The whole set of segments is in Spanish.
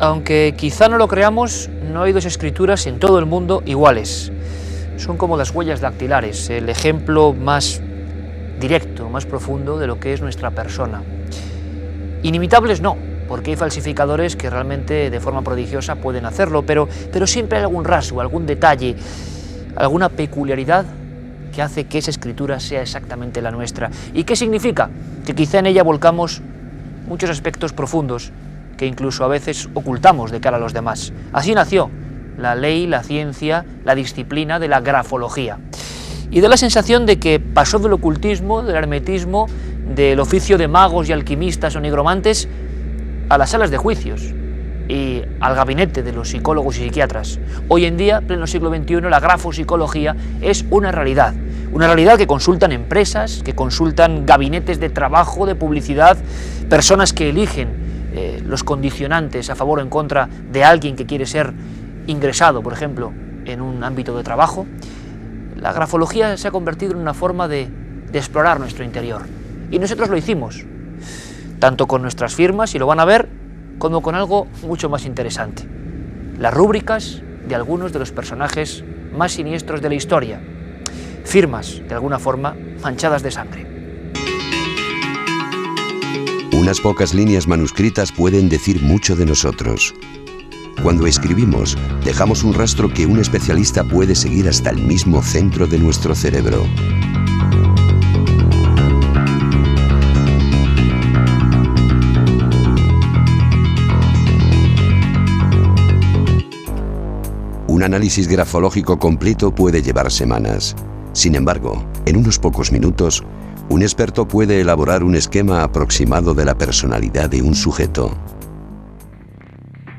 Aunque quizá no lo creamos, no hay dos escrituras en todo el mundo iguales. Son como las huellas dactilares, el ejemplo más directo, más profundo de lo que es nuestra persona. Inimitables no, porque hay falsificadores que realmente de forma prodigiosa pueden hacerlo, pero siempre hay algún rasgo, algún detalle, alguna peculiaridad que hace que esa escritura sea exactamente la nuestra. ¿Y qué significa? Que quizá en ella volcamos muchos aspectos profundos que incluso a veces ocultamos de cara a los demás. Así nació la ley, la ciencia, la disciplina de la grafología. Y da la sensación de que pasó del ocultismo, del hermetismo, del oficio de magos y alquimistas o nigromantes a las salas de juicios y al gabinete de los psicólogos y psiquiatras. Hoy en día, pleno siglo XXI, la grafopsicología es una realidad que consultan empresas, que consultan gabinetes de trabajo, de publicidad, personas que eligen los condicionantes a favor o en contra de alguien que quiere ser ingresado, por ejemplo, en un ámbito de trabajo. La grafología se ha convertido en una forma de explorar nuestro interior. Y nosotros lo hicimos, tanto con nuestras firmas, y lo van a ver, como con algo mucho más interesante: las rúbricas de algunos de los personajes más siniestros de la historia. Firmas, de alguna forma, manchadas de sangre. Unas pocas líneas manuscritas pueden decir mucho de nosotros. Cuando escribimos, dejamos un rastro que un especialista puede seguir hasta el mismo centro de nuestro cerebro. Un análisis grafológico completo puede llevar semanas. Sin embargo, en unos pocos minutos, un experto puede elaborar un esquema aproximado de la personalidad de un sujeto.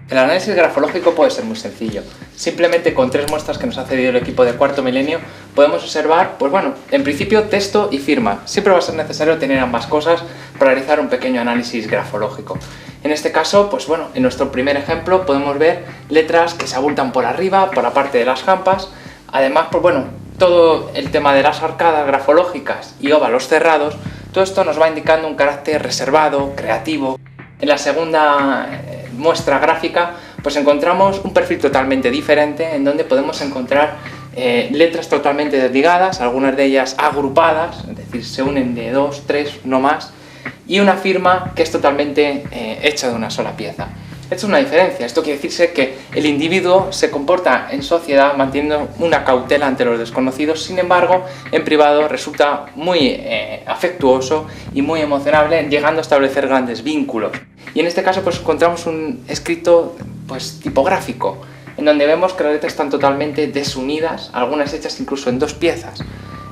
El análisis grafológico puede ser muy sencillo. Simplemente con 3 muestras que nos ha cedido el equipo de Cuarto Milenio podemos observar, pues bueno, en principio texto y firma. Siempre va a ser necesario tener ambas cosas para realizar un pequeño análisis grafológico. En este caso, pues bueno, en nuestro primer ejemplo podemos ver letras que se abultan por arriba, por la parte de las jampas. Además, pues bueno, todo el tema de las arcadas grafológicas y óvalos cerrados, todo esto nos va indicando un carácter reservado, creativo. En la segunda muestra gráfica, pues encontramos un perfil totalmente diferente, en donde podemos encontrar letras totalmente desligadas, algunas de ellas agrupadas, es decir, se unen de 2, 3, no más, y una firma que es totalmente hecha de una sola pieza. Esto es una diferencia. Esto quiere decirse que el individuo se comporta en sociedad manteniendo una cautela ante los desconocidos. Sin embargo, en privado resulta muy afectuoso y muy emocionable, llegando a establecer grandes vínculos. Y en este caso pues encontramos un escrito pues tipográfico, en donde vemos que las letras están totalmente desunidas, algunas hechas incluso en 2 piezas.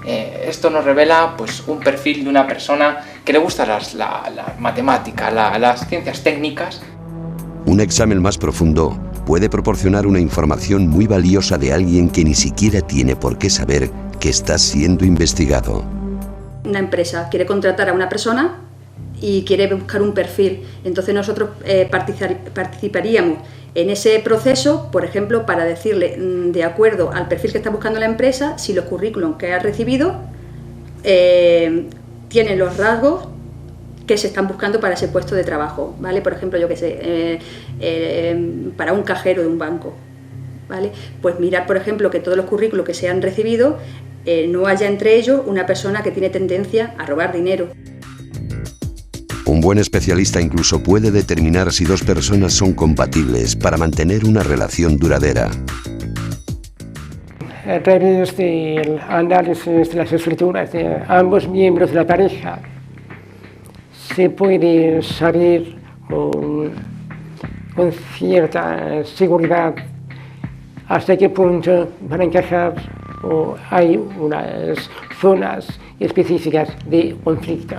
Esto nos revela pues un perfil de una persona que le gusta la matemática, las ciencias técnicas. Un examen más profundo puede proporcionar una información muy valiosa de alguien que ni siquiera tiene por qué saber que está siendo investigado. Una empresa quiere contratar a una persona y quiere buscar un perfil. Entonces nosotros participaríamos en ese proceso, por ejemplo, para decirle, de acuerdo al perfil que está buscando la empresa, si los currículums que ha recibido tienen los rasgos que se están buscando para ese puesto de trabajo, ¿vale? Por ejemplo, yo qué sé, para un cajero de un banco, ¿vale? Pues mirar, por ejemplo, que todos los currículos que se han recibido no haya entre ellos una persona que tiene tendencia a robar dinero. Un buen especialista incluso puede determinar si 2 personas son compatibles para mantener una relación duradera. A través del análisis de las escrituras de ambos miembros de la pareja, se puede saber con cierta seguridad hasta qué punto van a encajar o hay unas zonas específicas de conflicto.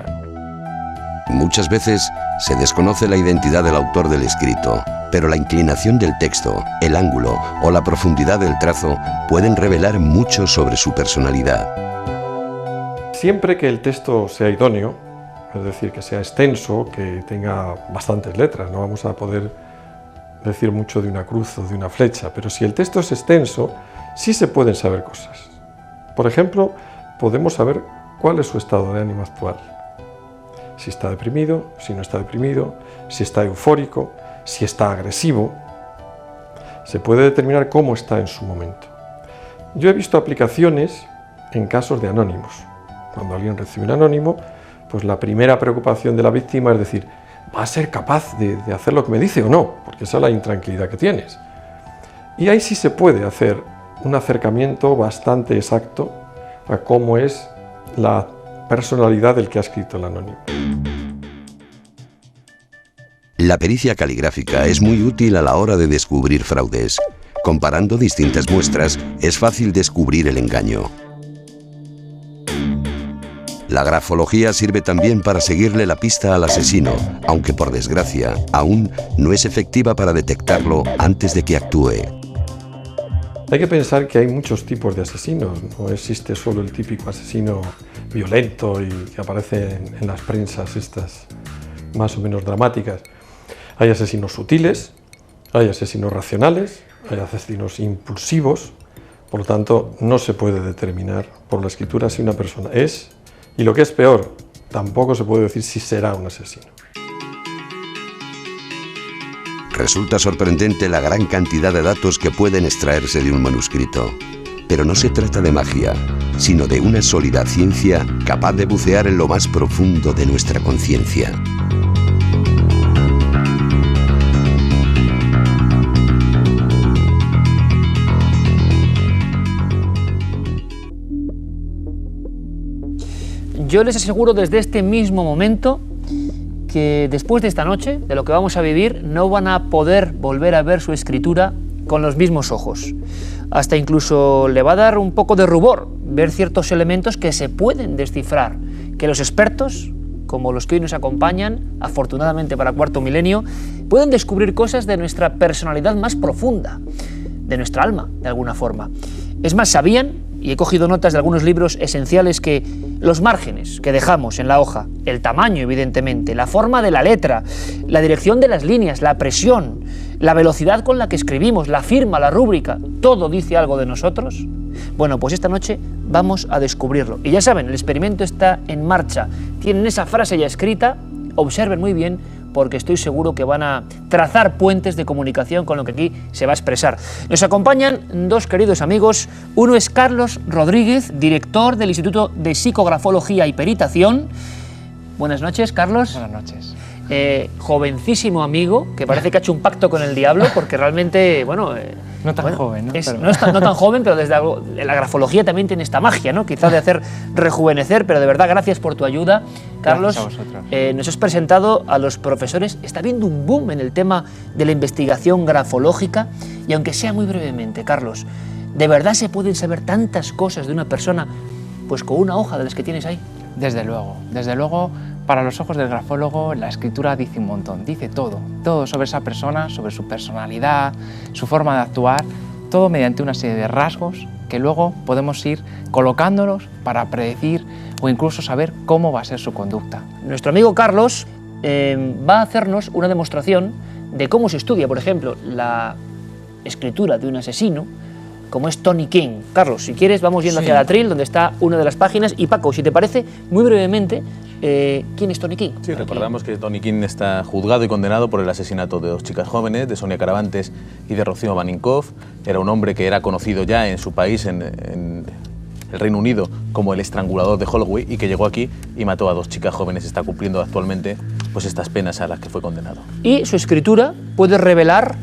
Muchas veces se desconoce la identidad del autor del escrito, pero la inclinación del texto, el ángulo o la profundidad del trazo pueden revelar mucho sobre su personalidad. Siempre que el texto sea idóneo, es decir, que sea extenso, que tenga bastantes letras, no vamos a poder decir mucho de una cruz o de una flecha, pero si el texto es extenso, sí se pueden saber cosas. Por ejemplo, podemos saber cuál es su estado de ánimo actual. Si está deprimido, si no está deprimido, si está eufórico, si está agresivo. se puede determinar cómo está en su momento. Yo he visto aplicaciones en casos de anónimos. Cuando alguien recibe un anónimo, pues la primera preocupación de la víctima es decir, ¿va a ser capaz de hacer lo que me dice o no? Porque esa es la intranquilidad que tienes. Y ahí sí se puede hacer un acercamiento bastante exacto a cómo es la personalidad del que ha escrito el anónimo. La pericia caligráfica es muy útil a la hora de descubrir fraudes. Comparando distintas muestras, es fácil descubrir el engaño. La grafología sirve también para seguirle la pista al asesino, aunque por desgracia, aún no es efectiva para detectarlo antes de que actúe. Hay que pensar que hay muchos tipos de asesinos, no existe solo el típico asesino violento y que aparece en las prensas estas más o menos dramáticas. Hay asesinos sutiles, hay asesinos racionales, hay asesinos impulsivos, por lo tanto no se puede determinar por la escritura si una persona es, y lo que es peor, tampoco se puede decir si será un asesino. Resulta sorprendente la gran cantidad de datos que pueden extraerse de un manuscrito. Pero no se trata de magia, sino de una sólida ciencia capaz de bucear en lo más profundo de nuestra conciencia. Yo les aseguro desde este mismo momento que después de esta noche, de lo que vamos a vivir, no van a poder volver a ver su escritura con los mismos ojos. Hasta incluso le va a dar un poco de rubor ver ciertos elementos que se pueden descifrar, que los expertos, como los que hoy nos acompañan, afortunadamente para Cuarto Milenio, pueden descubrir cosas de nuestra personalidad más profunda, de nuestra alma, de alguna forma. Es más, sabían, y he cogido notas de algunos libros esenciales, que los márgenes que dejamos en la hoja, el tamaño evidentemente, la forma de la letra, la dirección de las líneas, la presión, la velocidad con la que escribimos, la firma, la rúbrica, todo dice algo de nosotros. Bueno, pues esta noche vamos a descubrirlo. Y ya saben, el experimento está en marcha. Tienen esa frase ya escrita, observen muy bien, porque estoy seguro que van a trazar puentes de comunicación con lo que aquí se va a expresar. Nos acompañan dos queridos amigos. Uno es Carlos Rodríguez, director del Instituto de Psicografología y Peritación. Buenas noches, Carlos. Buenas noches. Jovencísimo amigo, que parece que ha hecho un pacto con el diablo, porque realmente, bueno... No tan joven, ¿no? No tan joven, pero desde la grafología también tiene esta magia, ¿no? Quizá de hacer rejuvenecer, pero de verdad, gracias por tu ayuda, Carlos. Gracias a vosotros. Nos has presentado a los profesores. Está habiendo un boom en el tema de la investigación grafológica, y aunque sea muy brevemente, Carlos, ¿de verdad se pueden saber tantas cosas de una persona pues con una hoja de las que tienes ahí? Desde luego, para los ojos del grafólogo la escritura dice un montón, dice todo sobre esa persona, sobre su personalidad, su forma de actuar, todo mediante una serie de rasgos que luego podemos ir colocándolos para predecir o incluso saber cómo va a ser su conducta. Nuestro amigo Carlos va a hacernos una demostración de cómo se estudia, por ejemplo, la escritura de un asesino, como es Tony King. Carlos, si quieres, vamos yendo hacia el atril, donde está una de las páginas. Y Paco, si te parece, muy brevemente, ¿quién es Tony King? Sí, recordamos que Tony King está juzgado y condenado por el asesinato de dos chicas jóvenes, de Sonia Caravantes y de Rocío Baninkoff. Era un hombre que era conocido ya en su país, en el Reino Unido, como el estrangulador de Holloway, y que llegó aquí y mató a dos chicas jóvenes. Está cumpliendo actualmente pues estas penas a las que fue condenado. Y su escritura puede revelar...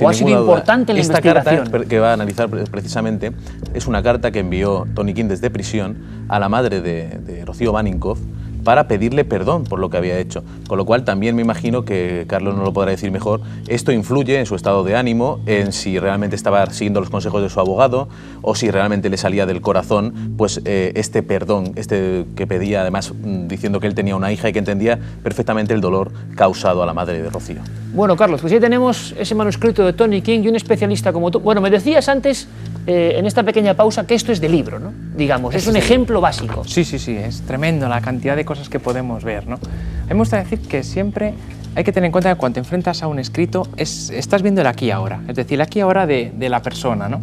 ¿O ha sido importante en la investigación? Esta carta que va a analizar precisamente es una carta que envió Tony King desde prisión a la madre de Rocío Baninkoff para pedirle perdón por lo que había hecho. Con lo cual también me imagino que Carlos nos lo podrá decir mejor. Esto influye en su estado de ánimo, en si realmente estaba siguiendo los consejos de su abogado o si realmente le salía del corazón pues este perdón, este que pedía, además diciendo que él tenía una hija y que entendía perfectamente el dolor causado a la madre de Rocío. Bueno, Carlos, pues ya tenemos ese manuscrito de Tony King y un especialista como tú. Bueno, me decías antes, en esta pequeña pausa, que esto es de libro, ¿no? Digamos, es un ejemplo básico. Sí, es tremendo la cantidad de cosas que podemos ver, ¿no? A mí me gusta decir que siempre hay que tener en cuenta que cuando te enfrentas a un escrito, estás viendo el aquí y ahora, es decir, el aquí y ahora de la persona, ¿no?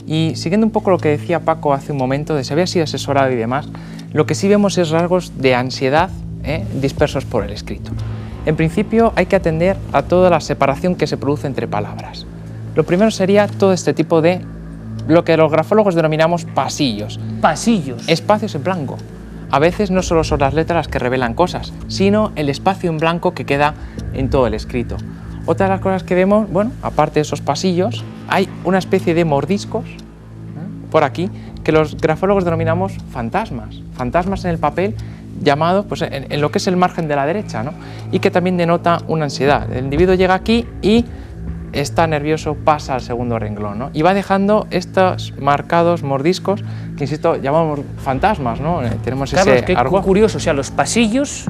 Y siguiendo un poco lo que decía Paco hace un momento, de si había sido asesorado y demás, lo que sí vemos es rasgos de ansiedad dispersos por el escrito. En principio hay que atender a toda la separación que se produce entre palabras. Lo primero sería todo este tipo de lo que los grafólogos denominamos pasillos. Pasillos. Espacios en blanco. A veces no solo son las letras las que revelan cosas, sino el espacio en blanco que queda en todo el escrito. Otra de las cosas que vemos, bueno, aparte de esos pasillos, hay una especie de mordiscos por aquí que los grafólogos denominamos fantasmas. Fantasmas en el papel llamados pues, en lo que es el margen de la derecha, ¿no? Y que también denota una ansiedad. El individuo llega aquí y está nervioso, pasa al segundo renglón, ¿no? Y va dejando estos marcados mordiscos que, insisto, llamamos fantasmas, ¿no? Tenemos Carlos, ese qué argot. curioso, o sea, los pasillos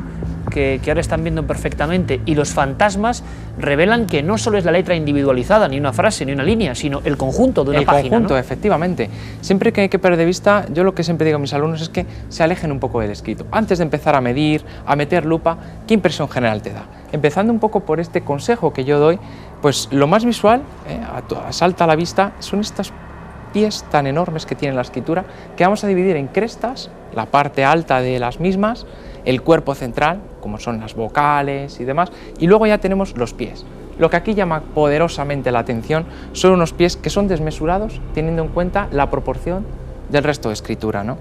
que ahora están viendo perfectamente y los fantasmas revelan que no solo es la letra individualizada, ni una frase, ni una línea, sino el conjunto de una página. El conjunto, ¿no? efectivamente. Siempre que hay que perder de vista, yo lo que siempre digo a mis alumnos es que se alejen un poco del escrito. Antes de empezar a medir, a meter lupa, ¿qué impresión general te da? Empezando un poco por este consejo que yo doy, pues lo más visual, salta a la vista, son estos pies tan enormes que tiene la escritura, que vamos a dividir en crestas, la parte alta de las mismas, el cuerpo central, como son las vocales y demás, y luego ya tenemos los pies. Lo que aquí llama poderosamente la atención son unos pies que son desmesurados, teniendo en cuenta la proporción del resto de escritura, ¿no?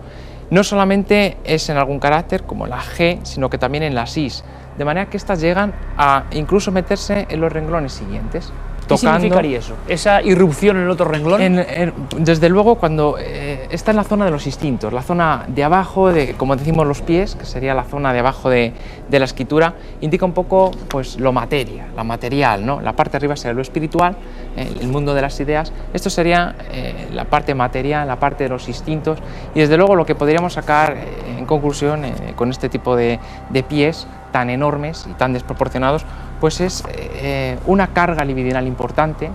No solamente es en algún carácter, como la G, sino que también en las Is, de manera que estas llegan a incluso meterse en los renglones siguientes. ¿Qué significaría eso? ¿Esa irrupción en el otro renglón? Desde luego, cuando está en la zona de los instintos, la zona de abajo, como decimos los pies, que sería la zona de abajo de la escritura, indica un poco pues, lo material, ¿no? La parte de arriba sería lo espiritual, el mundo de las ideas. Esto sería la parte material, la parte de los instintos, y desde luego lo que podríamos sacar en conclusión con este tipo de pies tan enormes y tan desproporcionados, pues es una carga libidinal importante,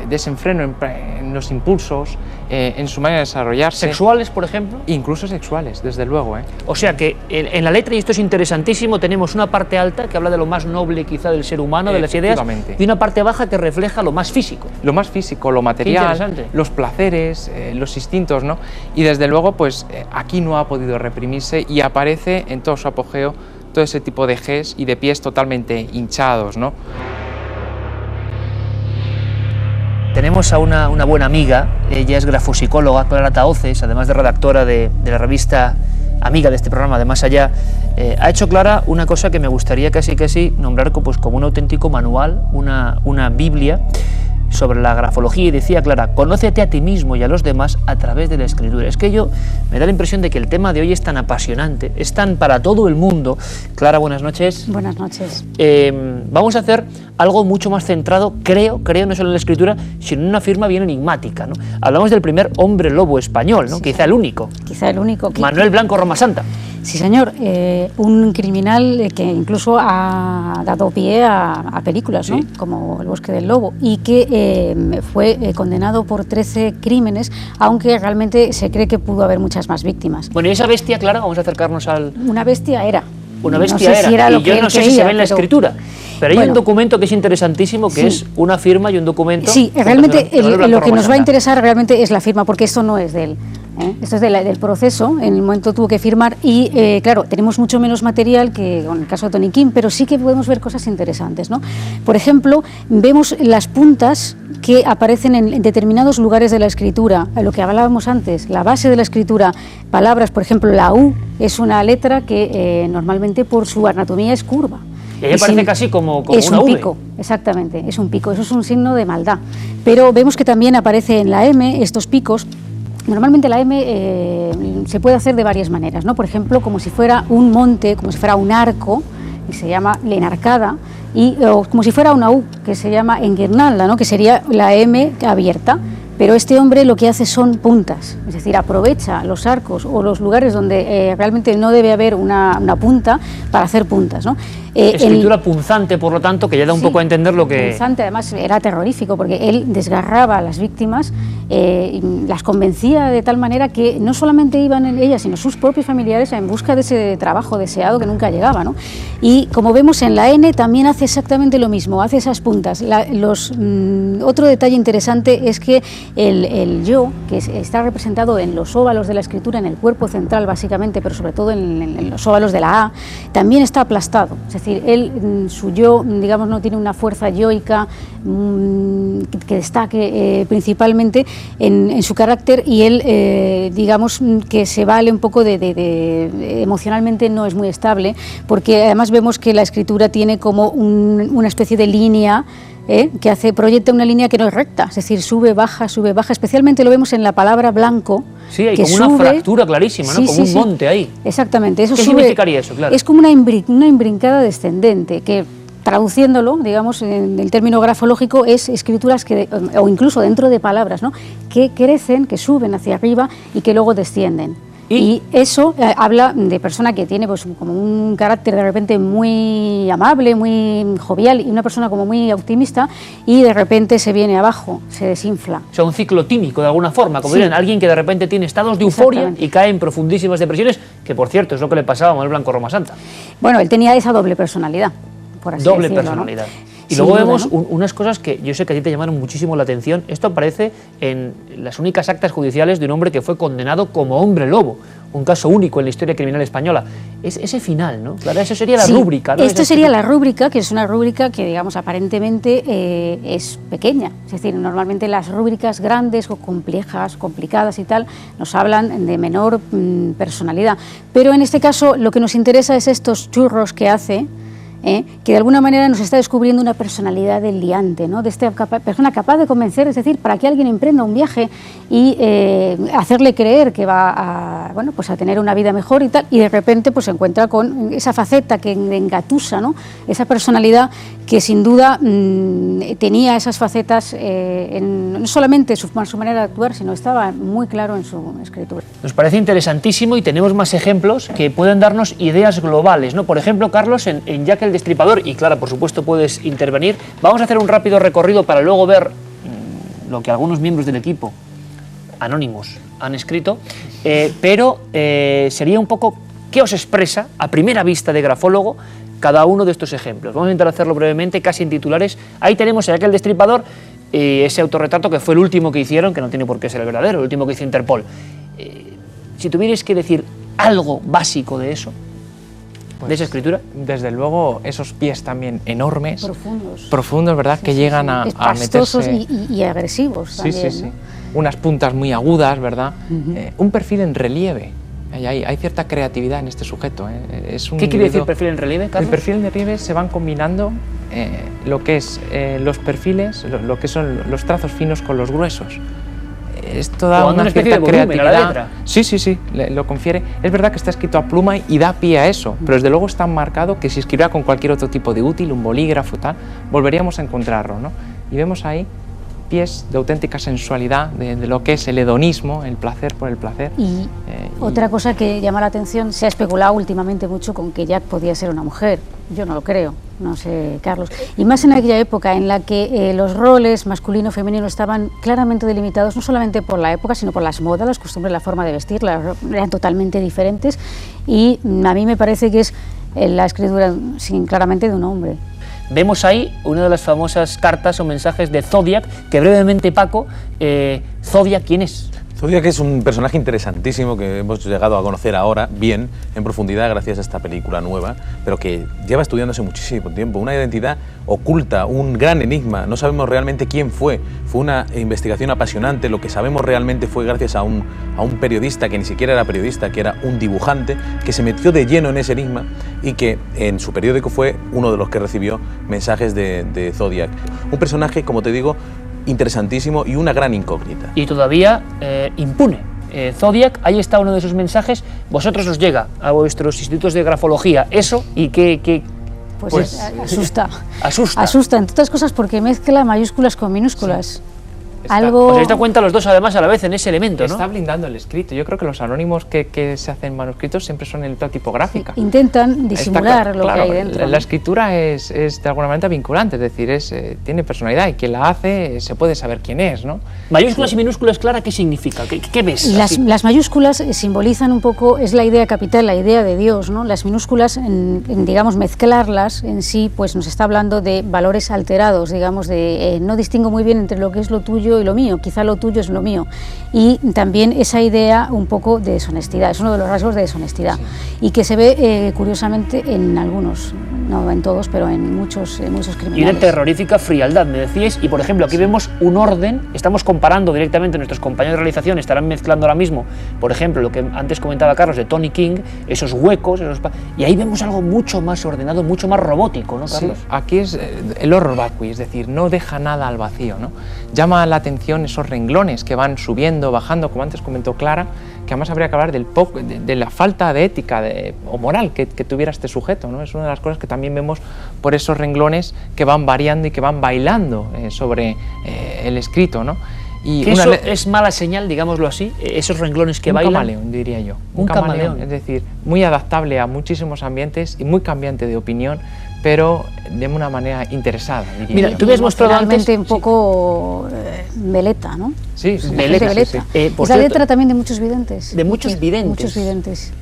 desenfreno en los impulsos, en su manera de desarrollarse. ¿Sexuales, por ejemplo? Incluso sexuales, desde luego. O sea que en la letra, y esto es interesantísimo, tenemos una parte alta que habla de lo más noble quizá del ser humano, de las ideas, y una parte baja que refleja lo más físico. Lo más físico, lo material, los placeres, los instintos, ¿no? Y desde luego, pues aquí no ha podido reprimirse y aparece en todo su apogeo todo ese tipo de Gs y de pies totalmente hinchados, ¿no? Tenemos a una buena amiga, ella es grafopsicóloga, Clara Tahoces, además de redactora de la revista amiga de este programa, de Más Allá. Ha hecho Clara una cosa que me gustaría casi nombrar pues, como un auténtico manual, una Biblia sobre la grafología, y decía Clara: conócete a ti mismo y a los demás a través de la escritura. Es que me da la impresión de que el tema de hoy es tan apasionante, es tan para todo el mundo. Clara, buenas noches. Buenas noches. Vamos a hacer algo mucho más centrado, creo, no solo en la escritura, sino en una firma bien enigmática, ¿no? Hablamos del primer hombre lobo español, ¿no? Sí, quizá el único. Quizá el único. Manuel Blanco Roma Santa. Sí, señor, un criminal que incluso ha dado pie a películas, ¿no? Sí. Como El bosque del lobo, y que fue condenado por 13 crímenes, aunque realmente se cree que pudo haber muchas más víctimas. Bueno, y esa bestia, Clara, vamos a acercarnos al... Una bestia era. Una bestia no sé si era y yo no sé si se ve en la escritura, pero hay un documento que es interesantísimo, que es una firma y un documento. Sí, realmente lo que nos va a interesar realmente es la firma, porque esto no es de él. Esto es del proceso, en el momento tuvo que firmar y, claro, tenemos mucho menos material que con el caso de Tony King, pero sí que podemos ver cosas interesantes, ¿no? Por ejemplo, vemos las puntas que aparecen en determinados lugares de la escritura, lo que hablábamos antes, la base de la escritura, palabras, por ejemplo, la U es una letra que normalmente por su anatomía es curva. Y ahí parece casi como es una un V. pico, exactamente, es un pico, eso es un signo de maldad. Pero vemos que también aparece en la M estos picos. Normalmente la M se puede hacer de varias maneras, ¿no? Por ejemplo, como si fuera un monte, como si fuera un arco, que se llama lenarcada, o como si fuera una U, que se llama enguirnalda, ¿no? Que sería la M abierta. Pero este hombre lo que hace son puntas, es decir, aprovecha los arcos o los lugares donde realmente no debe haber una punta para hacer puntas, ¿no? Escritura punzante, por lo tanto, que ya da un poco a entender lo que... Punzante, además era terrorífico, porque él desgarraba a las víctimas, las convencía de tal manera que no solamente iban ellas, sino sus propios familiares en busca de ese trabajo deseado que nunca llegaba, ¿no? Y como vemos en la N también hace exactamente lo mismo, hace esas puntas. Otro detalle interesante es que el yo, que está representado en los óvalos de la escritura, en el cuerpo central básicamente, pero sobre todo en los óvalos de la A, también está aplastado. Es Es decir, él, su yo, digamos, no tiene una fuerza yoica que destaque principalmente en su carácter, y él, digamos, que se vale un poco emocionalmente no es muy estable, porque además vemos que la escritura tiene como una especie de línea que proyecta una línea que no es recta, es decir, sube, baja, especialmente lo vemos en la palabra blanco. Sí, hay que como sube, una fractura clarísima, ¿no? Como un monte ahí. Exactamente. Eso ¿Qué significaría eso? Claro. Es como una imbrincada descendente, que traduciéndolo, digamos, en el término grafológico, es escrituras o incluso dentro de palabras, ¿no?, que crecen, que suben hacia arriba y que luego descienden. Y eso habla de persona que tiene pues como un carácter de repente muy amable, muy jovial, y una persona como muy optimista, y de repente se viene abajo, se desinfla. O sea, un ciclo tímico de alguna forma, como dirían, alguien que de repente tiene estados de euforia y cae en profundísimas depresiones, que por cierto es lo que le pasaba a Manuel Blanco Roma Santa. Bueno, él tenía esa doble personalidad, por así decirlo, personalidad. ¿No? Y Sin luego duda, vemos ¿no? Unas cosas que yo sé que a ti te llamaron muchísimo la atención. Esto aparece en las únicas actas judiciales de un hombre que fue condenado como hombre lobo, un caso único en la historia criminal española. Es ese final, ¿no? Claro, eso sería la rúbrica, ¿no? Esto sería la rúbrica, que es una rúbrica que, digamos, aparentemente es pequeña. Es decir, normalmente las rúbricas grandes o complejas, complicadas y tal, nos hablan de menor personalidad. Pero en este caso lo que nos interesa es estos churros que hace, que de alguna manera nos está descubriendo una personalidad del liante, ¿no?, de esta persona capaz de convencer, es decir, para que alguien emprenda un viaje y hacerle creer que va a, bueno, pues a tener una vida mejor y tal, y de repente pues se encuentra con esa faceta que engatusa, ¿no?, esa personalidad que sin duda tenía esas facetas no solamente su manera de actuar, sino estaba muy claro en su escritura. Nos parece interesantísimo y tenemos más ejemplos que pueden darnos ideas globales, ¿no? Por ejemplo, Carlos, en Jack el Destripador, y Clara, por supuesto, puedes intervenir. Vamos a hacer un rápido recorrido para luego ver lo que algunos miembros del equipo, anónimos, han escrito, pero sería un poco qué os expresa, a primera vista de grafólogo, cada uno de estos ejemplos. Vamos a intentar hacerlo brevemente, casi en titulares. Ahí tenemos a Jack el Destripador, ese autorretrato que fue el último que hicieron, que no tiene por qué ser el verdadero, el último que hizo Interpol. Si tuvierais que decir algo básico de eso, pues, de esa escritura. Desde luego, esos pies también enormes. Profundos, ¿verdad? Sí, que llegan a meterse. Y agresivos también. Sí. Unas puntas muy agudas, ¿verdad? Un perfil en relieve. Hay cierta creatividad en este sujeto. ¿Qué quiere decir perfil en relieve, Carlos? El perfil en relieve se van combinando lo que es los perfiles, lo que son los trazos finos con los gruesos. Esto da una especie de volumen creatividad. A la letra. Sí, lo confiere. Es verdad que está escrito a pluma y da pie a eso, pero desde luego está marcado que si escribiera con cualquier otro tipo de útil, un bolígrafo tal, volveríamos a encontrarlo, ¿no? Y vemos ahí pies de auténtica sensualidad, de lo que es el hedonismo, el placer por el placer. Y otra cosa que llama la atención, se ha especulado últimamente mucho con que Jack podía ser una mujer. Yo no lo creo, no sé, Carlos. Y más en aquella época en la que los roles masculino-femenino estaban claramente delimitados, no solamente por la época, sino por las modas, las costumbres, la forma de vestir, eran totalmente diferentes. Y a mí me parece que es la escritura claramente de un hombre. Vemos ahí una de las famosas cartas o mensajes de Zodiac, que brevemente, Paco, Zodiac, ¿quién es? Zodiac es un personaje interesantísimo que hemos llegado a conocer ahora bien, en profundidad, gracias a esta película nueva, pero que lleva estudiándose muchísimo tiempo. Una identidad oculta, un gran enigma, no sabemos realmente quién fue. Fue una investigación apasionante, lo que sabemos realmente fue gracias a un periodista que ni siquiera era periodista, que era un dibujante, que se metió de lleno en ese enigma y que en su periódico fue uno de los que recibió mensajes de Zodiac. Un personaje, como te digo, interesantísimo y una gran incógnita. Y todavía impune. Zodiac, ahí está uno de sus mensajes. Vosotros os llega a vuestros institutos de grafología eso y qué pues asusta. Asusta, entre otras cosas porque mezcla mayúsculas con minúsculas. Sí. Os habéis dado cuenta los dos además a la vez en ese elemento, ¿no? Está blindando el escrito. Yo creo que los anónimos que se hacen manuscritos siempre son en letra tipográfica. Sí, intentan disimular lo que hay dentro. La escritura es de alguna manera vinculante, es decir, tiene personalidad y quien la hace se puede saber quién es, ¿no? Mayúsculas y minúsculas, Clara, ¿qué significa? ¿Qué ves? Las mayúsculas simbolizan un poco, es la idea capital, la idea de Dios, ¿no? Las minúsculas, digamos, mezclarlas en sí, pues nos está hablando de valores alterados, digamos, no distingo muy bien entre lo que es lo tuyo tuyo y lo mío, quizá lo tuyo es lo mío. Y también esa idea un poco de deshonestidad, es uno de los rasgos de deshonestidad, y que se ve curiosamente en algunos, no en todos, pero en muchos criminales. Y una terrorífica frialdad, me decíais, y por ejemplo aquí vemos un orden, estamos comparando directamente, nuestros compañeros de realización estarán mezclando ahora mismo, por ejemplo, lo que antes comentaba Carlos de Tony King, esos huecos, y ahí vemos algo mucho más ordenado, mucho más robótico, ¿no, Carlos? Sí, aquí es el horror vacui, es decir, no deja nada al vacío, ¿no? Llama la atención esos renglones que van subiendo, bajando, como antes comentó Clara, que además habría que hablar de la falta de ética o moral que tuviera este sujeto, ¿no? Es una de las cosas que también vemos por esos renglones que van variando y que van bailando sobre el escrito, ¿no? Y que eso es mala señal, digámoslo así, esos renglones que bailan. Un camaleón, diría yo. Un camaleón. Es decir, muy adaptable a muchísimos ambientes y muy cambiante de opinión, pero de una manera interesada, diría Mira, yo. tú me has mostrado antes un poco veleta, ¿no? Sí, sí. Veleta. Sí, sí. Es la letra también de muchos videntes. De muchos videntes. Muchos videntes.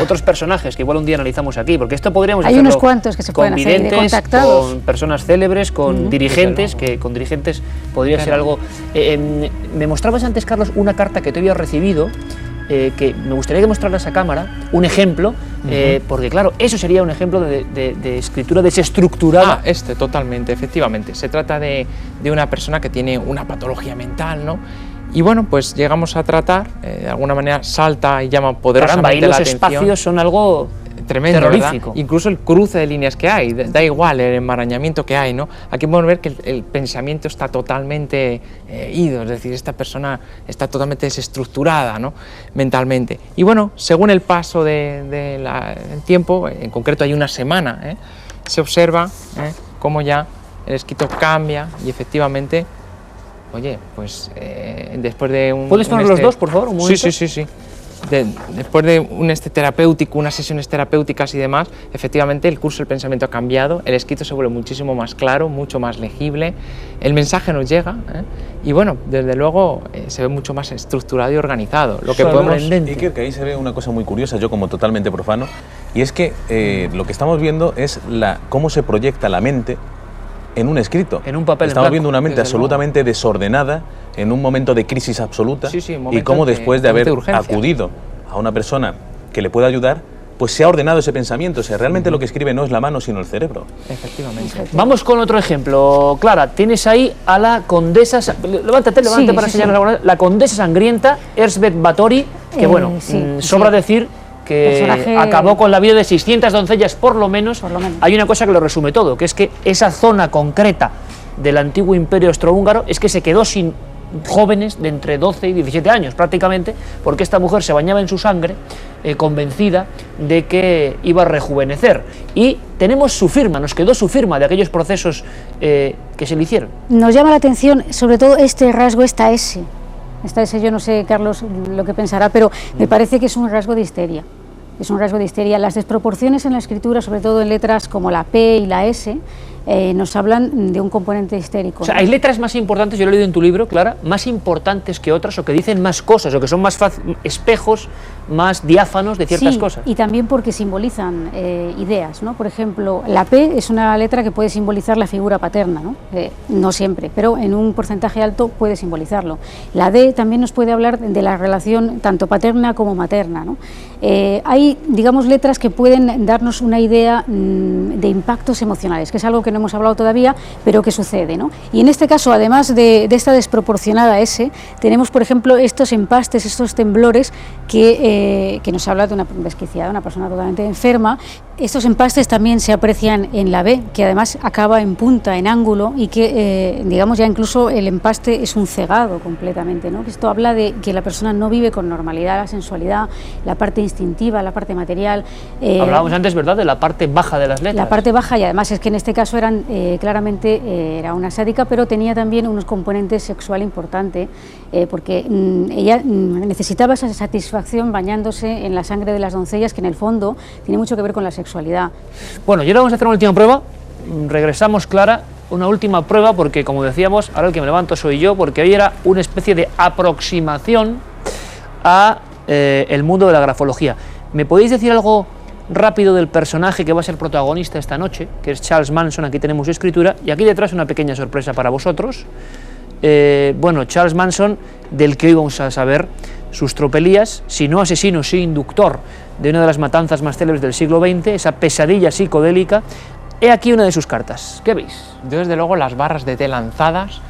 Otros personajes que igual un día analizamos aquí, porque esto podríamos Hay hacerlo unos cuantos que se pueden con hacer de videntes, contactados, con personas célebres, con dirigentes, que con dirigentes podría ser algo. Me mostrabas antes, Carlos, una carta que te había recibido, que me gustaría que mostraras a cámara, un ejemplo, porque claro, eso sería un ejemplo de escritura desestructurada. Totalmente, efectivamente. Se trata de una persona que tiene una patología mental, ¿no? Y bueno, pues llegamos a tratar, de alguna manera salta y llama poderosamente la atención. Los espacios son algo tremendo, terrorífico. ¿verdad? Incluso el cruce de líneas que hay, da igual el enmarañamiento que hay, ¿no? Aquí podemos ver que el pensamiento está totalmente ido, es decir, esta persona está totalmente desestructurada, ¿no? Mentalmente. Y bueno, según el paso del tiempo, en concreto hay una semana, se observa cómo ya el escrito cambia y efectivamente, oye, pues después de un... ¿Puedes poner los dos, por favor, un momento? Sí. Después de un terapéutico, unas sesiones terapéuticas y demás, efectivamente el curso del pensamiento ha cambiado, el escrito se vuelve muchísimo más claro, mucho más legible, el mensaje nos llega y bueno, desde luego se ve mucho más estructurado y organizado. Lo que podemos... Iker, que ahí se ve una cosa muy curiosa, yo como totalmente profano, y es que lo que estamos viendo es cómo se proyecta la mente en un escrito. En un papel Estamos en blanco, viendo una mente absolutamente desordenada en un momento de crisis absoluta y cómo después de haber acudido a una persona que le pueda ayudar, pues se ha ordenado ese pensamiento. O sea, realmente lo que escribe no es la mano, sino el cerebro. Efectivamente. Vamos con otro ejemplo. Clara, tienes ahí a la condesa... Levántate para señalar la condesa sangrienta, Elsbeth Bathory, que bueno, sobra decir que acabó con la vida de 600 doncellas por lo menos. Hay una cosa que lo resume todo, que es que esa zona concreta del antiguo imperio austrohúngaro es que se quedó sin jóvenes de entre 12 y 17 años prácticamente, porque esta mujer se bañaba en su sangre, convencida de que iba a rejuvenecer. Y tenemos su firma, nos quedó su firma de aquellos procesos que se le hicieron. Nos llama la atención sobre todo este rasgo, esta S, yo no sé, Carlos, lo que pensará, pero me parece que es un rasgo de histeria. Es un rasgo de histeria. Las desproporciones en la escritura, sobre todo en letras como la P y la S, nos hablan de un componente histérico. O sea, hay letras más importantes, yo lo he leído en tu libro, Clara, más importantes que otras, o que dicen más cosas, o que son más espejos, más diáfanos de ciertas cosas. Y también porque simbolizan ideas, ¿no? Por ejemplo, la P es una letra que puede simbolizar la figura paterna, ¿no? No siempre, pero en un porcentaje alto puede simbolizarlo. La D también nos puede hablar de la relación tanto paterna como materna, ¿no? Hay, digamos, letras que pueden darnos una idea de impactos emocionales, que es algo que no hemos hablado todavía, pero que sucede, ¿no? Y en este caso, además de esta desproporcionada S, tenemos, por ejemplo, estos empastes, estos temblores que nos habla de una desquiciada, una persona totalmente enferma. Estos empastes también se aprecian en la B, que además acaba en punta, en ángulo, y que, digamos, ya incluso el empaste es un cegado completamente, ¿no? Esto habla de que la persona no vive con normalidad la sensualidad, la parte instintiva, la parte material. Hablábamos antes, ¿verdad?, de la parte baja de las letras. La parte baja, y además es que en este caso eran claramente era una sádica, pero tenía también unos componentes sexual importante, porque ella necesitaba esa satisfacción bañándose en la sangre de las doncellas, que en el fondo tiene mucho que ver con la sexualidad. Bueno, y ahora vamos a hacer una última prueba. Regresamos, Clara, una última prueba, porque como decíamos, ahora el que me levanto soy yo, porque hoy era una especie de aproximación a el mundo de la grafología. ¿Me podéis decir algo rápido del personaje que va a ser protagonista esta noche, que es Charles Manson? Aquí tenemos su escritura, y aquí detrás una pequeña sorpresa para vosotros. bueno, Charles Manson, del que hoy vamos a saber sus tropelías, si no asesino, sí inductor de una de las matanzas más célebres del siglo XX, esa pesadilla psicodélica. He aquí una de sus cartas. ¿Qué veis? Yo, desde luego, las barras de T lanzadas,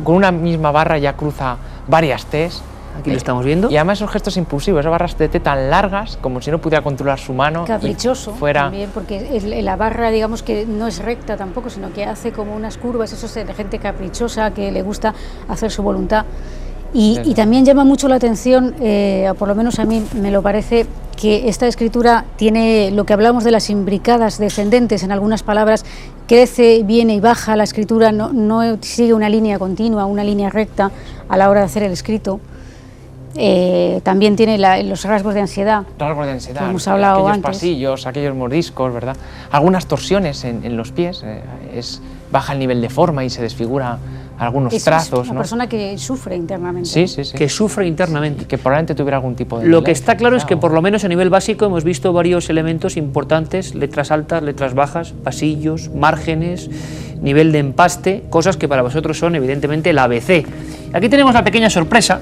con una misma barra ya cruza varias Ts. Aquí lo estamos viendo. Y además esos gestos impulsivos, esas barras de T tan largas, como si no pudiera controlar su mano. Caprichoso fuera... también, porque la barra, digamos, que no es recta tampoco, sino que hace como unas curvas. Eso es de gente caprichosa, que le gusta hacer su voluntad. Y también llama mucho la atención, por lo menos a mí me lo parece, que esta escritura tiene lo que hablamos de las imbricadas descendentes en algunas palabras, crece, viene y baja, la escritura no sigue una línea continua, una línea recta a la hora de hacer el escrito. También tiene los rasgos de ansiedad. Rasgos de ansiedad, que hemos hablado aquellos antes. Pasillos, aquellos mordiscos, ¿verdad? Algunas torsiones en los pies, baja el nivel de forma y se desfigura algunos trazos. Una persona que sufre internamente. Sí, sí, sí. Que sufre internamente. Y que probablemente tuviera algún tipo de... Lo que está claro es que por lo menos a nivel básico hemos visto varios elementos importantes, letras altas, letras bajas, pasillos, márgenes, nivel de empaste, cosas que para vosotros son evidentemente el ABC. Aquí tenemos la pequeña sorpresa.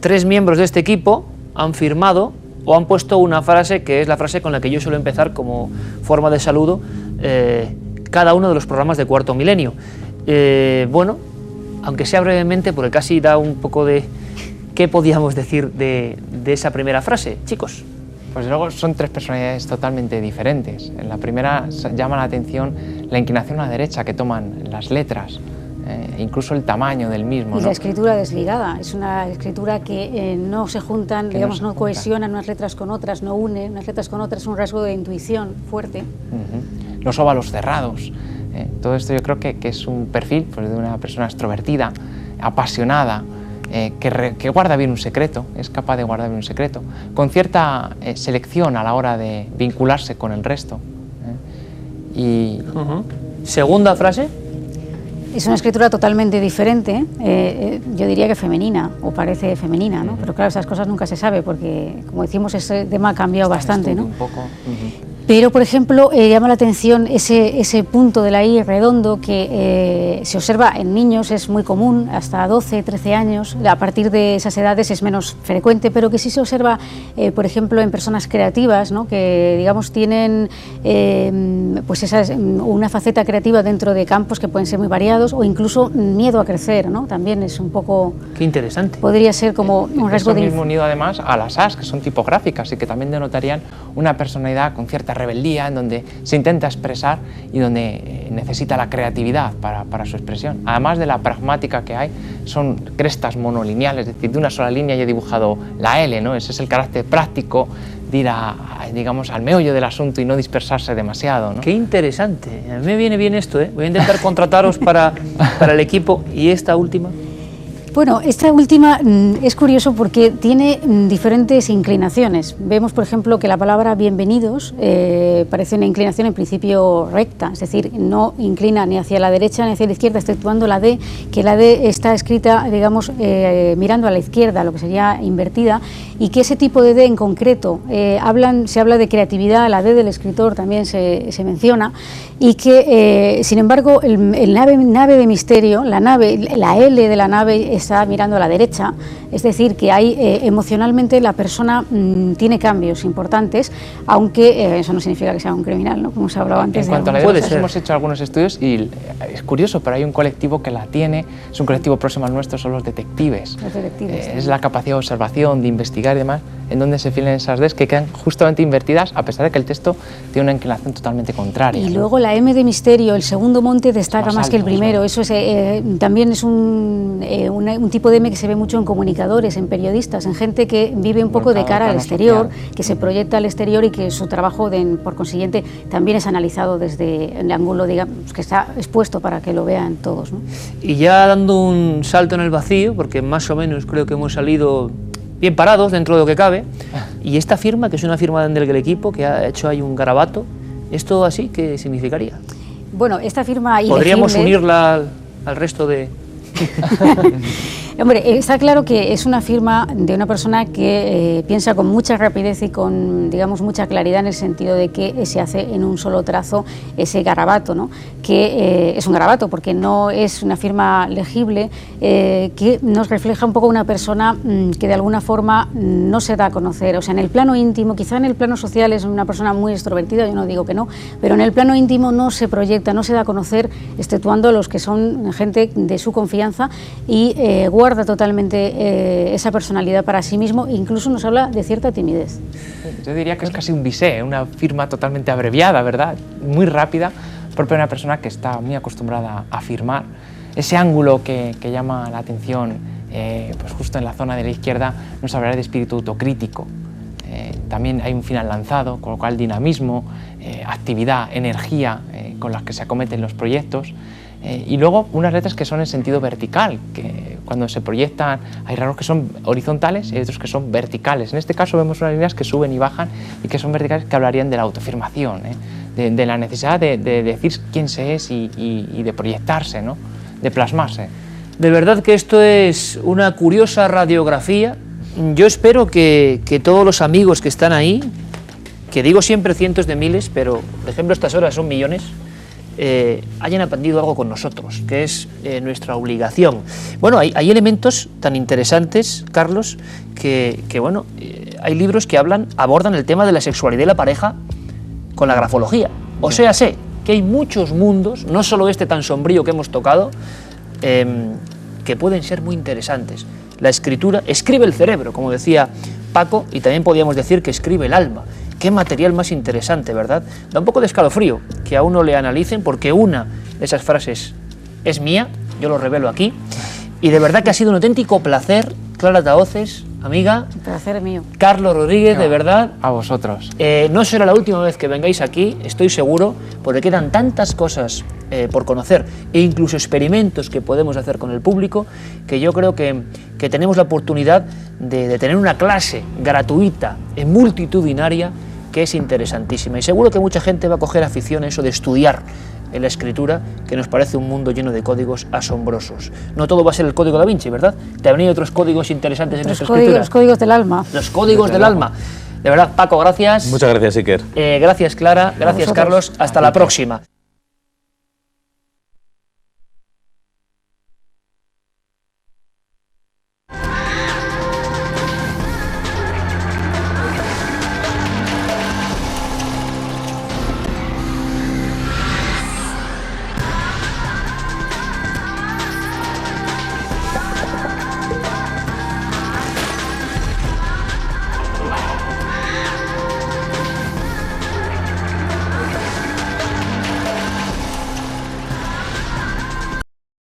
3 miembros de este equipo han firmado o han puesto una frase que es la frase con la que yo suelo empezar como forma de saludo cada uno de los programas de Cuarto Milenio. Bueno, aunque sea brevemente, porque casi da un poco de... ¿Qué podíamos decir de esa primera frase, chicos? Pues luego son 3 personalidades totalmente diferentes. En la primera llama la atención la inclinación a la derecha que toman las letras, incluso el tamaño del mismo. Y ¿no? la escritura desligada, es una escritura que no se juntan, digamos, no cohesionan unas letras con otras, no une unas letras con otras, es un rasgo de intuición fuerte. Los óvalos cerrados, todo esto yo creo que es un perfil pues, de una persona extrovertida, apasionada, que guarda bien un secreto, es capaz de guardar bien un secreto, con cierta selección a la hora de vincularse con el resto. Y... Segunda frase. Es una escritura totalmente diferente, yo diría que femenina, o parece femenina, ¿no? Pero claro, esas cosas nunca se sabe, porque, como decimos, ese tema ha cambiado bastante, ¿no? Un poco. Pero, por ejemplo, llama la atención ese punto de la I redondo que se observa en niños, es muy común, hasta 12, 13 años, a partir de esas edades es menos frecuente, pero que sí se observa, por ejemplo, en personas creativas, ¿no? Que, digamos, tienen pues una faceta creativa dentro de campos que pueden ser muy variados, o incluso miedo a crecer, ¿no? También es un poco... Qué interesante. Podría ser como un rasgo de... mismo unido además a las As, que son tipográficas y que también denotarían una personalidad con cierta rebeldía, en donde se intenta expresar y donde necesita la creatividad para su expresión. Además de la pragmática que hay, son crestas monolineales, es decir, de una sola línea yo he dibujado la L, ¿no? Ese es el carácter práctico de ir digamos, al meollo del asunto y no dispersarse demasiado, ¿no? Qué interesante, a mí me viene bien esto, ¿eh? Voy a intentar contrataros para el equipo. ¿Y esta última? Bueno, esta última es curioso porque tiene diferentes inclinaciones. Vemos, por ejemplo, que la palabra bienvenidos parece una inclinación en principio recta, es decir, no inclina ni hacia la derecha ni hacia la izquierda, exceptuando la D, que la D está escrita, digamos, mirando a la izquierda, lo que sería invertida, y que ese tipo de D en concreto, se habla de creatividad, la D del escritor también se menciona, y que, sin embargo, el nave de misterio, la L de la nave está mirando a la derecha, es decir, que hay emocionalmente la persona tiene cambios importantes, aunque eso no significa que sea un criminal, ¿no? Como se ha hablado antes. En cuanto a la derecha, hemos hecho algunos estudios y es curioso, pero hay un colectivo que la tiene, es un colectivo próximo al nuestro, son los detectives. Los detectives. Es la capacidad de observación, de investigar y demás, en donde se filan esas Ds que quedan justamente invertidas, a pesar de que el texto tiene una inclinación totalmente contraria. Y luego la M de misterio, el segundo monte destaca más que el primero. Eso es, también es un tipo de M que se ve mucho en comunicadores, en periodistas, en gente que vive un poco de cara al exterior, que se proyecta al exterior y que su trabajo, por consiguiente, también es analizado desde el ángulo, digamos, que está expuesto para que lo vean todos, ¿no? Y ya dando un salto en el vacío, porque más o menos creo que hemos salido bien parados dentro de lo que cabe, y esta firma, que es una firma del equipo, que ha hecho ahí un garabato, ¿esto así qué significaría? Bueno, esta firma ¿Podríamos ilegible, unirla al resto de...? Hombre, está claro que es una firma de una persona que piensa con mucha rapidez y con, digamos, mucha claridad, en el sentido de que se hace en un solo trazo ese garabato, ¿no? Que es un garabato porque no es una firma legible, que nos refleja un poco una persona que de alguna forma no se da a conocer. O sea, en el plano íntimo, quizá en el plano social es una persona muy extrovertida, yo no digo que no, pero en el plano íntimo no se proyecta, no se da a conocer, exceptuando los que son gente de su confianza, y guarda totalmente esa personalidad para sí mismo, e incluso nos habla de cierta timidez. Yo diría que es casi un bisé, una firma totalmente abreviada, ¿verdad? Muy rápida, propia de una persona que está muy acostumbrada a firmar. Ese ángulo que llama la atención, pues justo en la zona de la izquierda, nos hablará de espíritu autocrítico. También hay un final lanzado, con lo cual dinamismo, actividad, energía con las que se acometen los proyectos. Y luego unas letras que son en sentido vertical, que cuando se proyectan hay rasgos que son horizontales y hay otros que son verticales. En este caso vemos unas líneas que suben y bajan y que son verticales, que hablarían de la autoafirmación, de la necesidad de decir quién se es y de proyectarse, ¿no? De plasmarse. De verdad que esto es una curiosa radiografía. Yo espero que todos los amigos que están ahí, que digo siempre cientos de miles, pero por ejemplo estas horas son millones, hayan aprendido algo con nosotros, que es nuestra obligación. Bueno, hay elementos tan interesantes, Carlos, que bueno, hay libros que abordan el tema de la sexualidad de la pareja con la grafología. O sea, sé que hay muchos mundos, no solo este tan sombrío que hemos tocado, que pueden ser muy interesantes. La escritura escribe el cerebro, como decía Paco, y también podríamos decir que escribe el alma. Qué material más interesante, ¿verdad? Da un poco de escalofrío que a uno le analicen, porque una de esas frases es mía, yo lo revelo aquí, y de verdad que ha sido un auténtico placer, Clara Tahoces, amiga. El placer es mío. Carlos Rodríguez, de verdad. A vosotros. No será la última vez que vengáis aquí, estoy seguro, porque quedan tantas cosas por conocer e incluso experimentos que podemos hacer con el público, que yo creo que tenemos la oportunidad de tener una clase gratuita y multitudinaria que es interesantísima. Y seguro que mucha gente va a coger afición a eso de estudiar en la escritura, que nos parece un mundo lleno de códigos asombrosos. No todo va a ser el código Da Vinci, ¿verdad? También hay otros códigos interesantes en nuestra escritura. Los códigos del alma. Los códigos del alma. De verdad, Paco, gracias. Muchas gracias, Iker. Gracias, Clara. Gracias, Carlos. Hasta la próxima.